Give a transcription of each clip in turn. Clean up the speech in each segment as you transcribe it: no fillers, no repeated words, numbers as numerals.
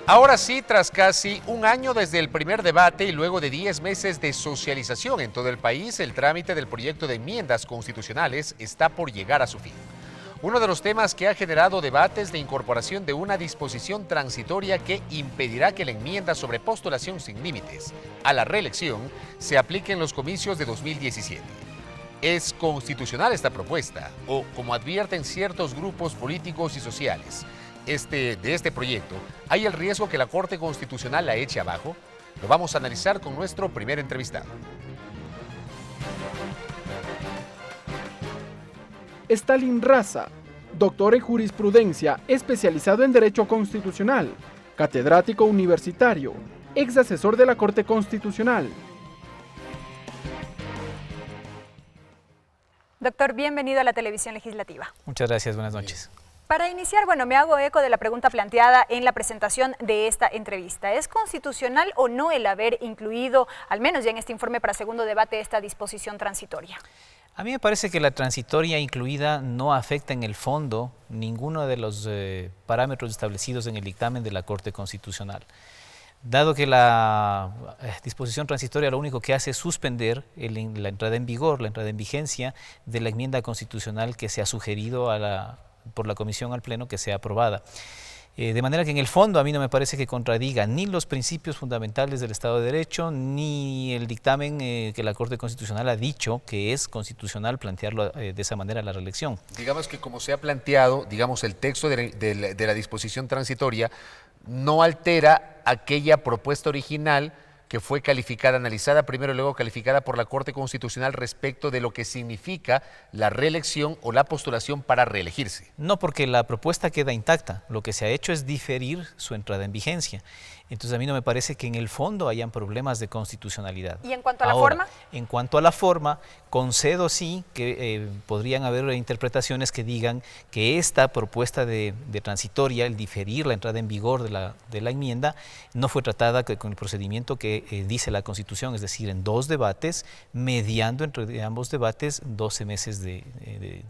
Ahora sí, tras casi un año desde el primer debate y luego de 10 meses de socialización en todo el país, el trámite del proyecto de enmiendas constitucionales está por llegar a su fin. Uno de los temas que ha generado debates de incorporación de una disposición transitoria que impedirá que la enmienda sobre postulación sin límites a la reelección se aplique en los comicios de 2017. ¿Es constitucional esta propuesta? O, como advierten ciertos grupos políticos y sociales, de este proyecto, ¿hay el riesgo que la Corte Constitucional la eche abajo? Lo vamos a analizar con nuestro primer entrevistado. Stalin Raza, doctor en jurisprudencia, especializado en Derecho Constitucional, catedrático universitario, ex asesor de la Corte Constitucional. Doctor, bienvenido a la televisión legislativa. Muchas gracias, buenas noches. Para iniciar, me hago eco de la pregunta planteada en la presentación de esta entrevista. ¿Es constitucional o no el haber incluido, al menos ya en este informe para segundo debate, esta disposición transitoria? A mí me parece que la transitoria incluida no afecta en el fondo ninguno de los parámetros establecidos en el dictamen de la Corte Constitucional. Dado que la disposición transitoria lo único que hace es suspender la entrada en vigor, la entrada en vigencia de la enmienda constitucional que se ha sugerido por la Comisión al Pleno que sea aprobada. De manera que en el fondo a mí no me parece que contradiga ni los principios fundamentales del Estado de Derecho, ni el dictamen que la Corte Constitucional ha dicho que es constitucional plantearlo de esa manera la reelección. Digamos que como se ha planteado, el texto de la disposición transitoria no altera aquella propuesta original que fue calificada, analizada primero y luego calificada por la Corte Constitucional respecto de lo que significa la reelección o la postulación para reelegirse. No, porque la propuesta queda intacta. Lo que se ha hecho es diferir su entrada en vigencia. Entonces a mí no me parece que en el fondo hayan problemas de constitucionalidad. ¿Y en cuanto a la forma? En cuanto a la forma, concedo sí que podrían haber interpretaciones que digan que esta propuesta de transitoria, el diferir la entrada en vigor de la enmienda, no fue tratada con el procedimiento que dice la Constitución, es decir, en 2 debates, mediando entre ambos debates 12 meses de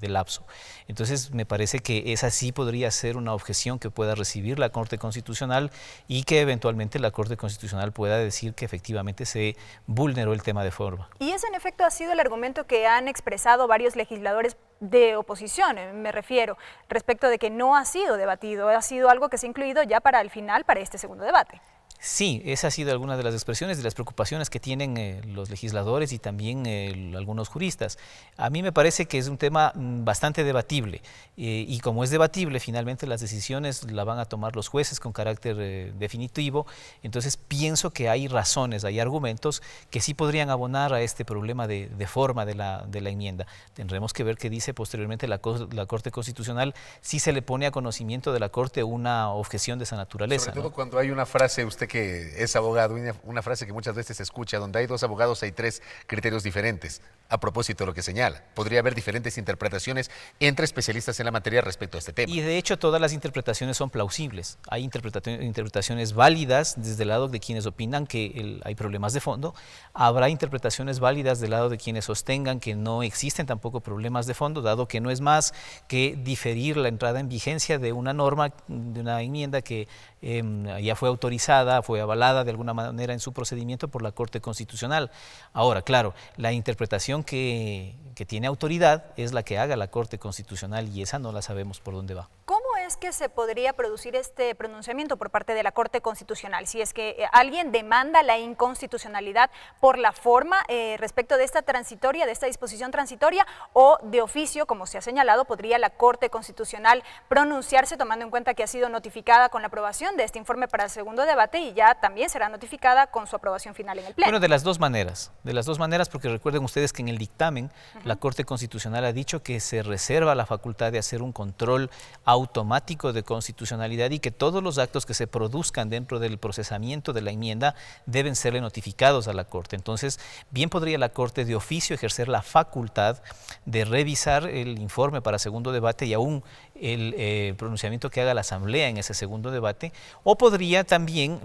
lapso. Entonces me parece que esa sí podría ser una objeción que pueda recibir la Corte Constitucional y que eventualmente la Corte Constitucional pueda decir que efectivamente se vulneró el tema de forma. Y ese en efecto ha sido el argumento que han expresado varios legisladores de oposición, me refiero, respecto de que no ha sido debatido, ha sido algo que se ha incluido ya para el final, para este segundo debate. Sí, esa ha sido alguna de las expresiones de las preocupaciones que tienen los legisladores y también algunos juristas. A mí me parece que es un tema bastante debatible y como es debatible, finalmente las decisiones la van a tomar los jueces con carácter definitivo, entonces pienso que hay razones, hay argumentos que sí podrían abonar a este problema de forma de la enmienda. Tendremos que ver qué dice posteriormente la Corte Constitucional si se le pone a conocimiento de la Corte una objeción de esa naturaleza. Sobre todo cuando hay una frase, usted que es abogado, una frase que muchas veces se escucha, donde hay 2 abogados hay 3 criterios diferentes. A propósito de lo que señala, podría haber diferentes interpretaciones entre especialistas en la materia respecto a este tema. Y de hecho todas las interpretaciones son plausibles. Hay interpretaciones válidas desde el lado de quienes opinan que hay problemas de fondo. Habrá interpretaciones válidas del lado de quienes sostengan que no existen tampoco problemas de fondo, dado que no es más que diferir la entrada en vigencia de una norma, de una enmienda que ya fue autorizada, fue avalada de alguna manera en su procedimiento por la Corte Constitucional. Ahora, claro, la interpretación que tiene autoridad es la que haga la Corte Constitucional y esa no la sabemos por dónde va. ¿Cómo es que se podría producir este pronunciamiento por parte de la Corte Constitucional? Si es que alguien demanda la inconstitucionalidad por la forma respecto de esta transitoria, de esta disposición transitoria, o de oficio, como se ha señalado, podría la Corte Constitucional pronunciarse tomando en cuenta que ha sido notificada con la aprobación de este informe para el segundo debate y ya también será notificada con su aprobación final en el Pleno. Bueno, de las dos maneras, porque recuerden ustedes que en el dictamen la Corte Constitucional ha dicho que se reserva la facultad de hacer un control automático de constitucionalidad y que todos los actos que se produzcan dentro del procesamiento de la enmienda deben serle notificados a la Corte. Entonces, bien podría la Corte de oficio ejercer la facultad de revisar el informe para segundo debate y aún el pronunciamiento que haga la Asamblea en ese segundo debate, o podría también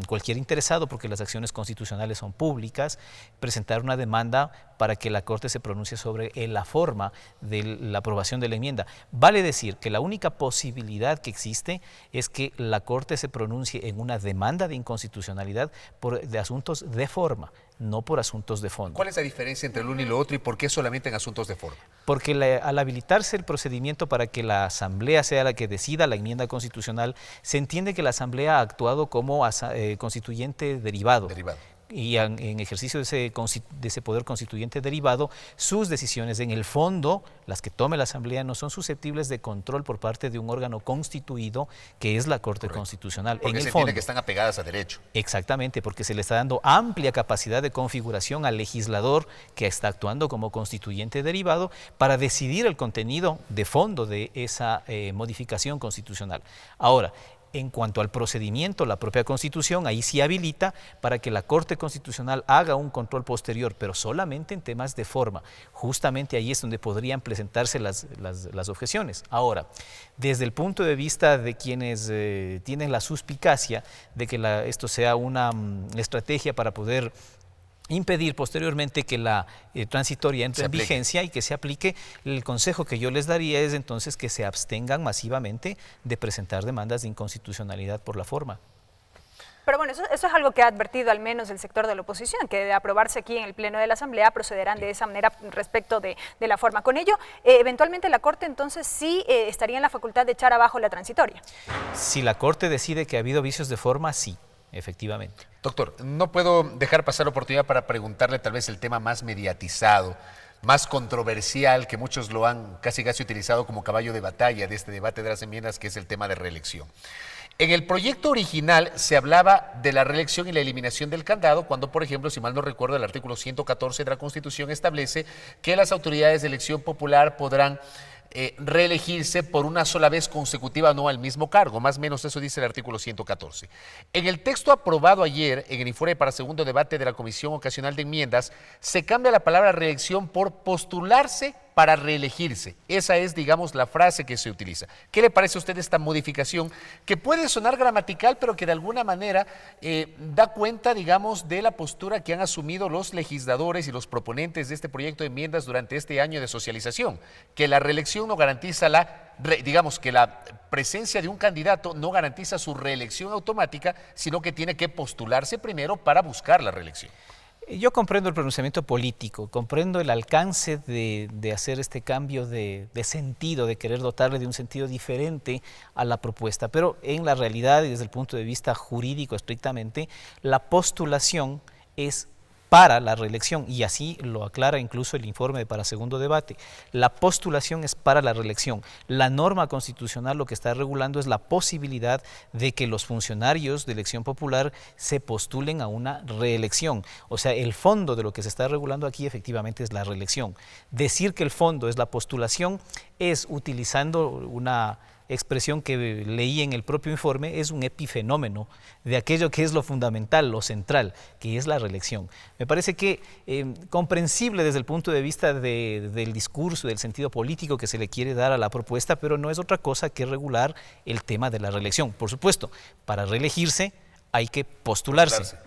cualquier interesado, porque las acciones constitucionales son públicas, presentar una demanda para que la Corte se pronuncie sobre la forma de la aprobación de la enmienda. Vale decir que la única posibilidad que existe es que la Corte se pronuncie en una demanda de inconstitucionalidad de asuntos de forma, no por asuntos de fondo. ¿Cuál es la diferencia entre el uno y lo otro y por qué solamente en asuntos de forma? Porque al habilitarse el procedimiento para que la Asamblea sea la que decida la enmienda constitucional, se entiende que la Asamblea ha actuado como constituyente derivado. Y en ejercicio de ese poder constituyente derivado, sus decisiones en el fondo, las que tome la Asamblea, no son susceptibles de control por parte de un órgano constituido que es la Corte Constitucional. Porque en se el fondo, entiende que están apegadas a derecho. Exactamente, porque se le está dando amplia capacidad de configuración al legislador que está actuando como constituyente derivado para decidir el contenido de fondo de esa modificación constitucional. Ahora, en cuanto al procedimiento, la propia Constitución ahí sí habilita para que la Corte Constitucional haga un control posterior, pero solamente en temas de forma. Justamente ahí es donde podrían presentarse las objeciones. Ahora, desde el punto de vista de quienes tienen la suspicacia de que esto sea una estrategia para poder impedir posteriormente que la transitoria entre en vigencia y que se aplique, el consejo que yo les daría es entonces que se abstengan masivamente de presentar demandas de inconstitucionalidad por la forma. Pero bueno, eso es algo que ha advertido al menos el sector de la oposición, que de aprobarse aquí en el Pleno de la Asamblea procederán de esa manera respecto de la forma. Con ello, eventualmente la Corte entonces sí estaría en la facultad de echar abajo la transitoria. Si la Corte decide que ha habido vicios de forma, sí. Efectivamente. Doctor, no puedo dejar pasar la oportunidad para preguntarle tal vez el tema más mediatizado, más controversial, que muchos lo han casi utilizado como caballo de batalla de este debate de las enmiendas, que es el tema de reelección. En el proyecto original se hablaba de la reelección y la eliminación del candado, cuando, por ejemplo, si mal no recuerdo, el artículo 114 de la Constitución establece que las autoridades de elección popular podrán reelegirse por una sola vez consecutiva, no al mismo cargo, más o menos eso dice el artículo 114. En el texto aprobado ayer, en el informe para segundo debate de la Comisión Ocasional de Enmiendas, se cambia la palabra reelección por postularse para reelegirse. Esa es, digamos, la frase que se utiliza. ¿Qué le parece a usted esta modificación? Que puede sonar gramatical, pero que de alguna manera da cuenta, digamos, de la postura que han asumido los legisladores y los proponentes de este proyecto de enmiendas durante este año de socialización, que la reelección no garantiza digamos que la presencia de un candidato no garantiza su reelección automática, sino que tiene que postularse primero para buscar la reelección. Yo comprendo el pronunciamiento político, comprendo el alcance de hacer este cambio de sentido, de querer dotarle de un sentido diferente a la propuesta, pero en la realidad y desde el punto de vista jurídico estrictamente, la postulación es para la reelección, y así lo aclara incluso el informe para segundo debate. La postulación es para la reelección. La norma constitucional lo que está regulando es la posibilidad de que los funcionarios de elección popular se postulen a una reelección. O sea, el fondo de lo que se está regulando aquí efectivamente es la reelección. Decir que el fondo es la postulación es, utilizando una expresión que leí en el propio informe, es un epifenómeno de aquello que es lo fundamental, lo central, que es la reelección. Me parece que comprensible desde el punto de vista del discurso, del sentido político que se le quiere dar a la propuesta, pero no es otra cosa que regular el tema de la reelección. Por supuesto, para reelegirse hay que postularse.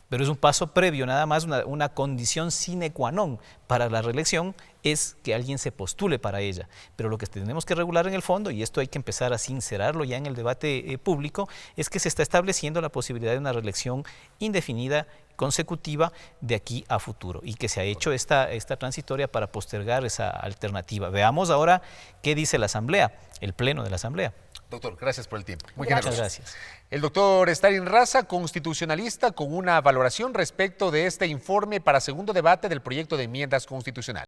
Pero es un paso previo, nada más una condición sine qua non para la reelección es que alguien se postule para ella. Pero lo que tenemos que regular en el fondo, y esto hay que empezar a sincerarlo ya en el debate público, es que se está estableciendo la posibilidad de una reelección indefinida, consecutiva, de aquí a futuro, y que se ha hecho esta transitoria para postergar esa alternativa. Veamos ahora qué dice la Asamblea, el Pleno de la Asamblea. Doctor, gracias por el tiempo. Muy Muchas generoso. gracias. El doctor Stalin Raza, constitucionalista, con una valoración respecto de este informe para segundo debate del proyecto de enmiendas constitucionales.